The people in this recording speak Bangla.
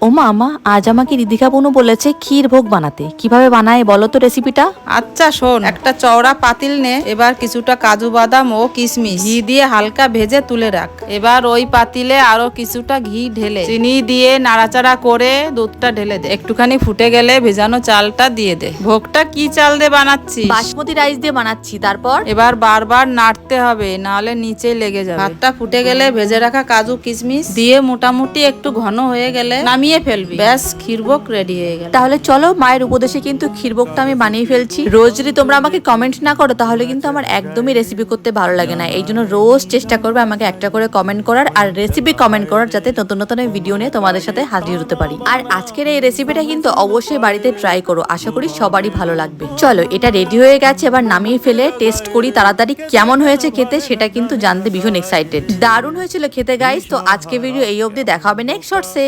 ও মা, আজ আমাকে রিধিকা বোনও বলেছে ক্ষীর ভোগ বানাতে। কিভাবে বানায় বলো তো রেসিপিটা। আচ্ছা শোন, একটা চওড়া পাতিল নে, এবার কিছুটা কাজু বাদাম ও কিশমিশ ঘি দিয়ে হালকা ভেজে তুলে রাখ। এবার ওই পাতিলে আরো কিছুটা ঘি ঢেলে চিনি দিয়ে নাড়াচাড়া করে দুধটা ঢেলে দে। একটুখানি ফুটে গেলে ভেজানো চালটা দিয়ে দে। ভোগটা কি চাল দিয়ে বানাচ্ছিস? বাসমতি রাইস দিয়ে বানাচ্ছি। তারপর এবার বারবার নাড়তে হবে, নাহলে নিচে লেগে যাবে। ভাতটা ফুটে গেলে ভেজে রাখা কাজু কিশমিশ দিয়ে মোটামুটি একটু ঘন হয়ে গেলে নামিয়ে ফেলবি। ব্যাস, ক্ষীরভোগ রেডি হয়ে গেল। তাহলে চলো, মায়ের উপদেশে কিন্তু ক্ষীরভোগটা আমি বানিয়ে ফেলছি। রোজ যদি তোমরা আমাকে কমেন্ট না করো তাহলে কিন্তু আমার একদমই রেসিপি করতে ভালো লাগে না। এই জন্য রোজ চেষ্টা করবে আমাকে একটা করে কমেন্ট করার আর রেসিপি কমেন্ট করার, যাতে নতুন নতুন ভিডিও নিয়ে তোমাদের সাথে হাজির হতে পারি। আর আজকের এই রেসিপিটা কিন্তু অবশ্যই বাড়িতে ট্রাই করো, আশা করি সবারই ভালো লাগবে। চলো, এটা রেডি হয়ে গেছে, এবার নামিয়ে ফেলে টেস্ট করি তাড়াতাড়ি কেমন হয়েছে খেতে, সেটা কিন্তু জানতে ভীষণ এক্সাইটেড। দারুণ হয়েছিল খেতে গাইস। তো আজকে ভিডিও এই অবধি, দেখা হবে নেক্সট শর্টসে।